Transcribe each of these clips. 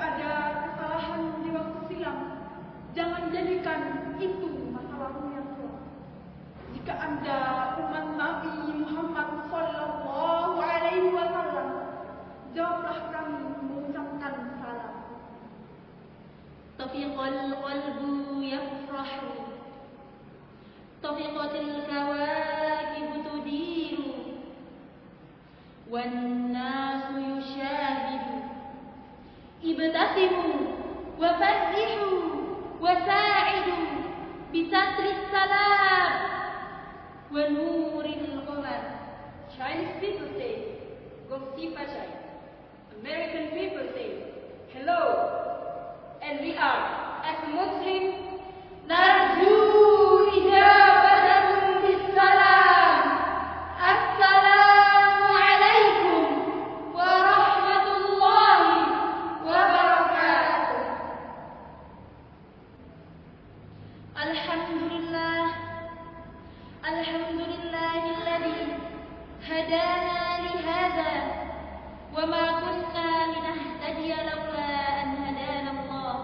ada kesalahan di waktu silam, jangan jadikan itu masalahmu yang kelam. Jika Anda umat Nabi Muhammad Sallallahu Alaihi Wasallam, jawablah kami mengucapkan salam. Tafiqal qalbu yafrahu, tafiqatil kawakib tudiru, wan nasu yushahidu. Ibtasimu wa farrihu wa sa'idu bisatris salam wa nuril qamar. Chinese people say, "Gopsi Pachai." American people say, "Hello." And we are, as Muslims, Narju ijabatakum bisalam. Assalamu alaikum warahmatullahi wabarakatuh. Alhamdulillah, alhamdulillahilladzi hadana lihada wa ma kunna linahtadiya laula an hadana Allah.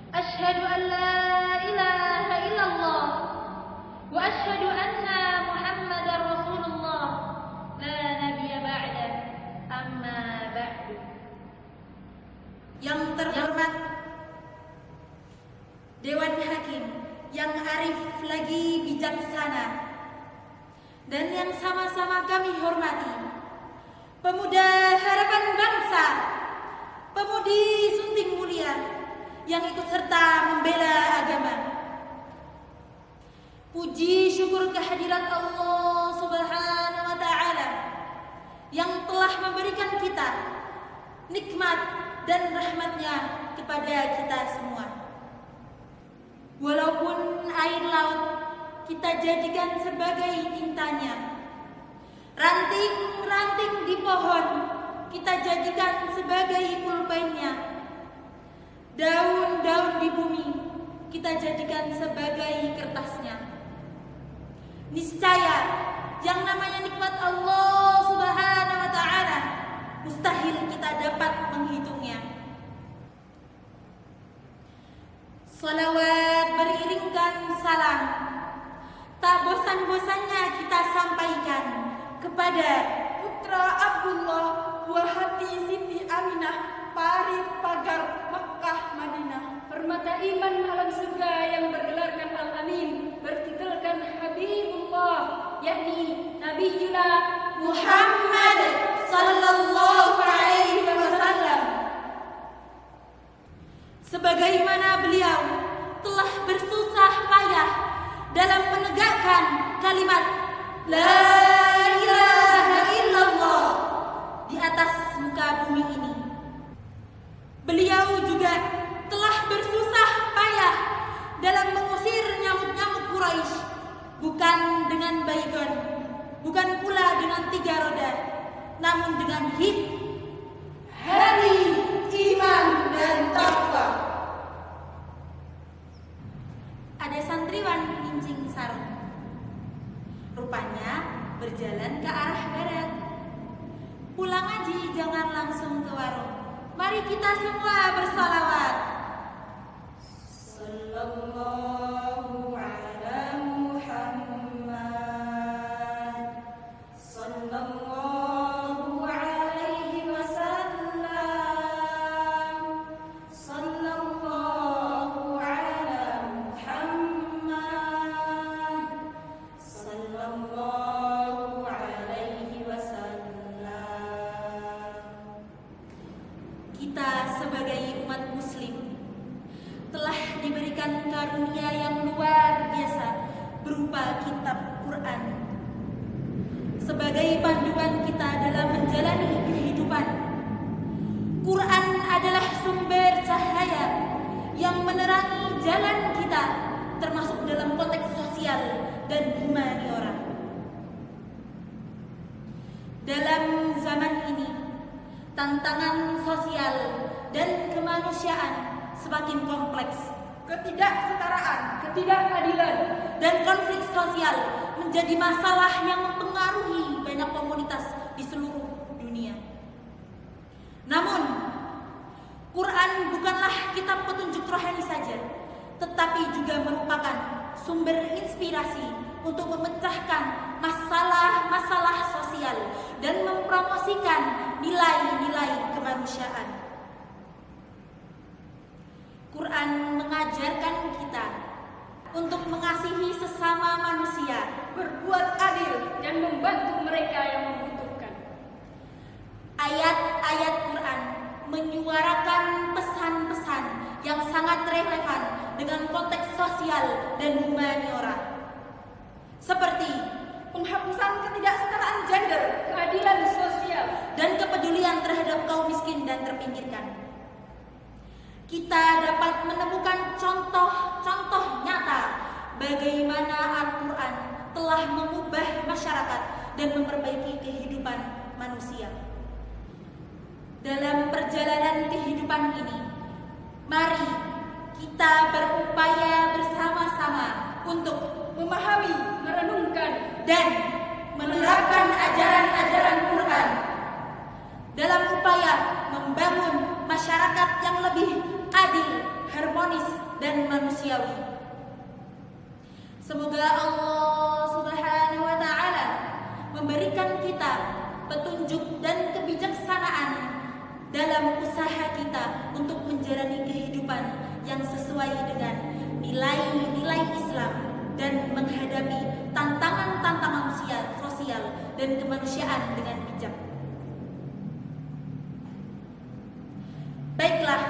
Ashhadu an la ilaha illallah wa ashhadu anna Muhammadar Rasulullah la nabiyya ba'da, amma ba'du. Yang terhormat Dewan Hakim yang arif lagi bijaksana, dan yang sama-sama kami hormati pemuda harapan bangsa, pemudi sunting mulia yang ikut serta membela agama. Puji syukur kehadirat Allah Subhanahu wa Ta'ala yang telah memberikan kita nikmat dan rahmatnya kepada kita semua. Walaupun air laut kita jadikan sebagai tintanya, ranting-ranting di pohon kita jadikan sebagai pulpennya, daun-daun di bumi kita jadikan sebagai kertasnya. Niscaya yang namanya nikmat Allah Subhanahu wa Ta'ala mustahil kita dapat menghitungnya. Salawat beriringkan salam tak bosan-bosannya kita sampaikan kepada putra Abdullah buah hati Siti Aminah, parit pagar Mekah Madinah. permata iman alam surga yang bergelarkan Al-Amin, bertitulkan Habibullah, yakni Nabiyuna Muhammad sallallahu alaihi wasallam. Sebagaimana beliau telah bersusah payah dalam menegakkan kalimat La ilaha illallah di atas muka bumi ini, beliau juga telah bersusah payah dalam mengusir nyamuk-nyamuk Quraisy, bukan dengan baygon, bukan pula dengan 3 roda, namun dengan hari iman dan takwa. Ada santriwan ngincing sarung, rupanya berjalan ke arah barat. Pulang ngaji jangan langsung ke warung, mari kita semua bersalawat. Sallallahu ala Muhammad, sallallahu alaihi wasallam, sallallahu ala Muhammad, sallallahu alaihi wasallam. Kita sebagai umat muslim telah diberikan karunia yang luar biasa berupa kitab Quran sebagai panduan kita dalam menjalani kehidupan. Quran adalah sumber cahaya yang menerangi jalan kita, termasuk dalam konteks sosial dan humaniora. Dalam zaman ini, tantangan sosial dan kemanusiaan semakin kompleks. ketidaksetaraan, ketidakadilan, Dan konflik sosial menjadi masalah yang mempengaruhi banyak komunitas di seluruh dunia. Namun, Quran bukanlah kitab petunjuk rohani saja, tetapi juga merupakan sumber inspirasi untuk memecahkan masalah-masalah sosial dan mempromosikan nilai-nilai kemanusiaan. Quran mengajarkan kita untuk mengasihi sesama manusia, berbuat adil, dan membantu mereka yang membutuhkan. Ayat-ayat Quran menyuarakan pesan-pesan yang sangat relevan dengan konteks sosial dan humaniora, seperti penghapusan ketidaksetaraan gender, keadilan sosial, dan kepedulian terhadap kaum miskin dan terpinggirkan. Kita dapat menemukan contoh-contoh nyata bagaimana Al-Quran telah mengubah masyarakat dan memperbaiki kehidupan manusia. Dalam perjalanan kehidupan ini, mari kita berupaya bersama-sama untuk memahami, merenungkan, dan menerapkan ajaran-ajaran Quran dalam upaya membangun masyarakat yang lebih adil, harmonis, dan manusiawi. Semoga Allah Subhanahu wa Ta'ala memberikan kita petunjuk dan kebijaksanaan dalam usaha kita untuk menjalani kehidupan yang sesuai dengan nilai-nilai Islam dan menghadapi tantangan-tantangan sosial dan kemanusiaan dengan bijak. Baiklah,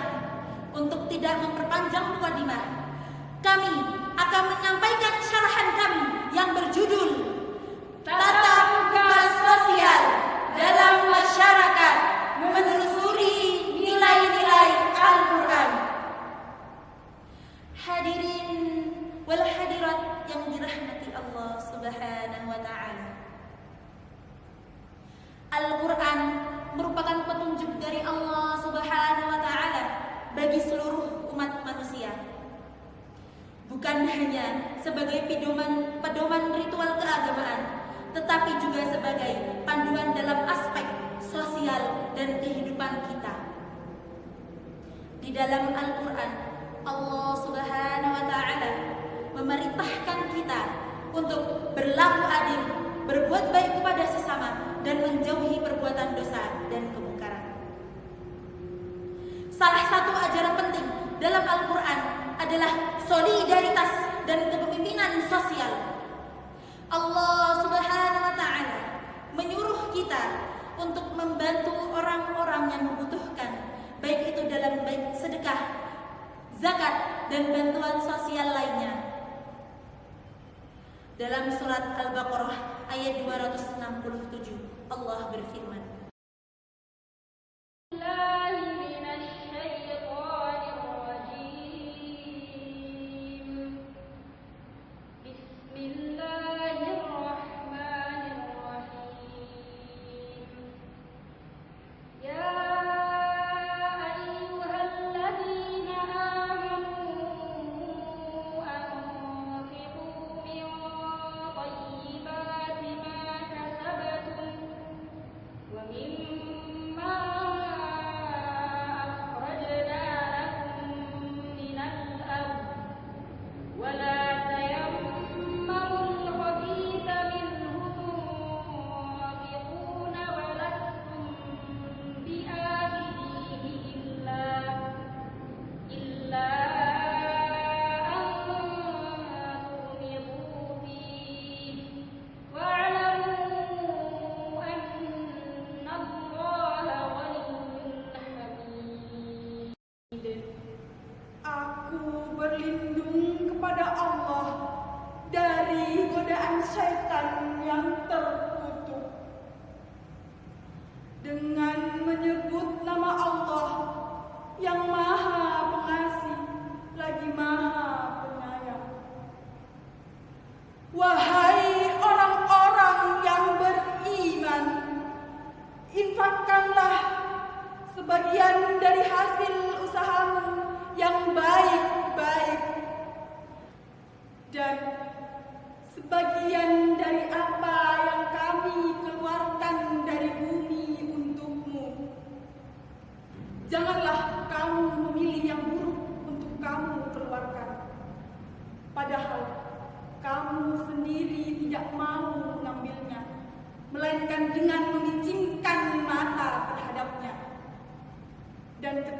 untuk tidak memperpanjang mukadimah, kami akan menyampaikan syarahan kami yang berjudul Tata Muka Sosial dalam Masyarakat Menelusuri Nilai-Nilai Al-Quran. Hadirin wal hadirat yang dirahmati Allah Subhanahu wa Ta'ala, Al-Quran merupakan petunjuk dari Allah Subhanahu wa Ta'ala bagi seluruh umat manusia. Bukan hanya sebagai pedoman ritual keagamaan, tetapi juga sebagai panduan dalam aspek sosial dan kehidupan kita. Di dalam Al-Quran, Allah Subhanahu wa Ta'ala memerintahkan kita untuk berlaku adil, berbuat baik kepada sesama, dan menjauhi perbuatan dosa dan kemungkaran. Salah satu ajaran penting dalam Al-Quran adalah solidaritas dan kepemimpinan sosial. Allah Subhanahu wa Ta'ala menyuruh kita untuk membantu orang-orang yang membutuhkan, baik itu dalam baik sedekah, zakat, dan bantuan sosial lainnya. Dalam surat Al-Baqarah ayat 267, Allah berfirman,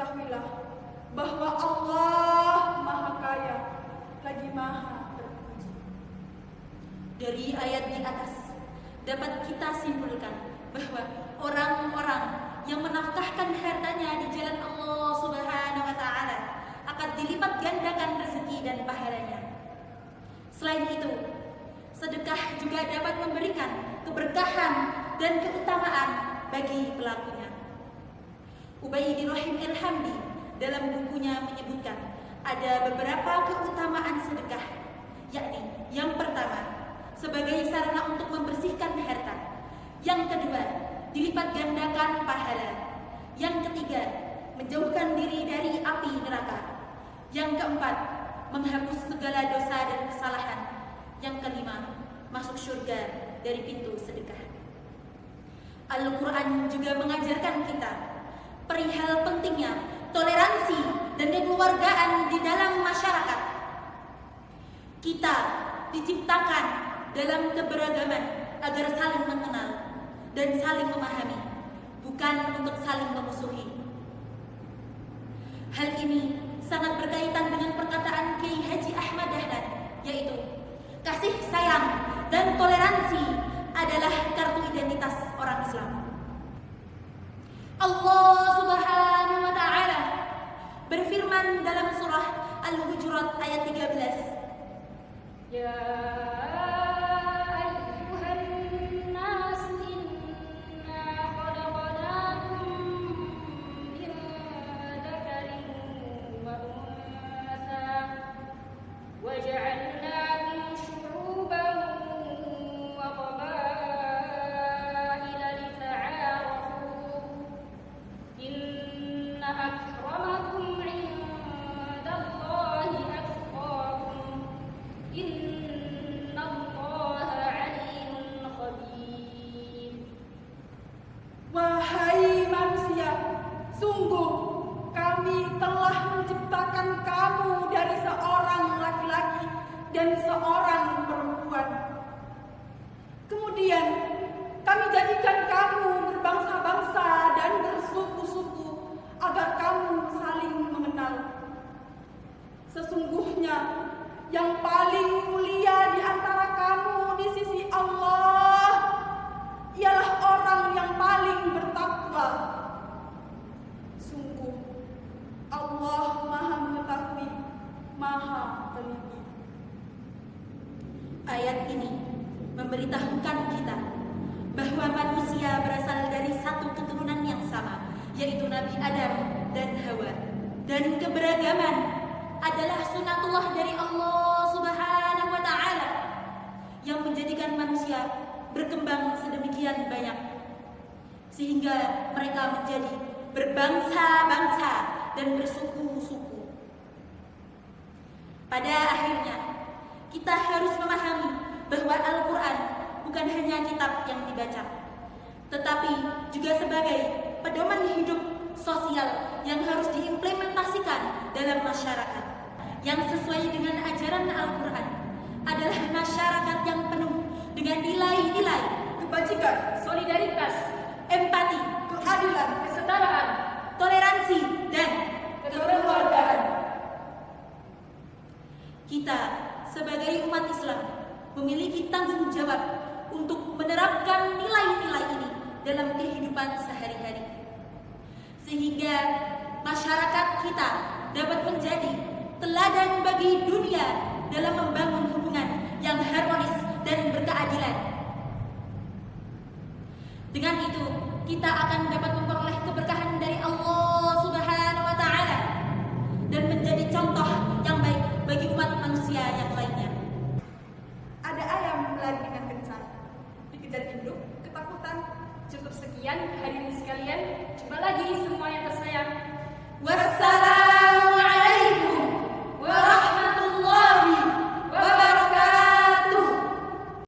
ketahuilah bahwa Allah Maha Kaya lagi Maha terpuji. Dari ayat di atas dapat kita simpulkan bahwa orang-orang yang menafkahkan hartanya di jalan Allah Subhanahu wa taala akan dilipat gandakan rezeki dan pahalanya. Selain itu, sedekah juga dapat memberikan keberkahan dan keutamaan bagi pelakunya. Ubaidi Rahim Al-Hamdi dalam bukunya menyebutkan ada beberapa keutamaan sedekah, yakni yang pertama, sebagai sarana untuk membersihkan harta. Yang kedua, dilipat gandakan pahala. Yang ketiga, menjauhkan diri dari api neraka. Yang keempat, menghapus segala dosa dan kesalahan. Yang kelima, masuk surga dari pintu sedekah. Al-Quran juga mengajarkan kita perihal pentingnya toleransi dan kekeluargaan di dalam masyarakat. Kita diciptakan dalam keberagaman agar saling mengenal dan saling memahami, bukan untuk saling memusuhi. Hal ini sangat berkaitan dengan perkataan Kiai Haji Ahmad Dahlan, yaitu kasih sayang dan toleransi adalah kartu identitas orang Islam. Allah Subhanahu wa taala berfirman dalam surah Al-Hujurat ayat 13. Ya Wahai manusia, sungguh kami telah menciptakan kamu dari seorang laki-laki dan seorang perempuan. Kemudian kami jadikan kamu berbangsa-bangsa dan bersuku-suku agar kamu saling mengenal. Sesungguhnya yang paling mulia di antara kamu di sisi Allah ialah orang yang paling bertakwa. Sungguh Allah Maha mengetahui, Maha teliti. Ayat ini memberitahukan kita bahwa manusia berasal dari satu keturunan yang sama, yaitu Nabi Adam dan Hawa. Dan keberagaman adalah sunatullah dari Allah Subhanahu wa taala yang menjadikan manusia berkembang sedemikian banyak sehingga mereka menjadi berbangsa-bangsa dan bersuku-suku. Pada akhirnya, kita harus memahami bahwa Al-Quran bukan hanya kitab yang dibaca, tetapi juga sebagai pedoman hidup sosial yang harus diimplementasikan dalam masyarakat. Yang sesuai dengan ajaran Al-Quran adalah masyarakat yang penuh dengan nilai-nilai Kebajikan, solidaritas, empati, keadilan, kesetaraan, toleransi, dan kekeluargaan. Kita sebagai umat Islam memiliki tanggung jawab untuk menerapkan nilai-nilai ini dalam kehidupan sehari-hari, sehingga masyarakat kita dapat menjadi teladan bagi dunia dalam membangun hubungan yang harmonis dan berkeadilan. Dengan itu, kita akan dapat memperoleh keberkahan dari Allah Subhanahu wa taala dan menjadi contoh yang baik bagi umat manusia yang lainnya. Ada ayam lari dengan kencang, dikejar induk, ketakutan. Cukup sekian hadirin sekalian. Jumpa lagi semua yang tersayang. Wassalam.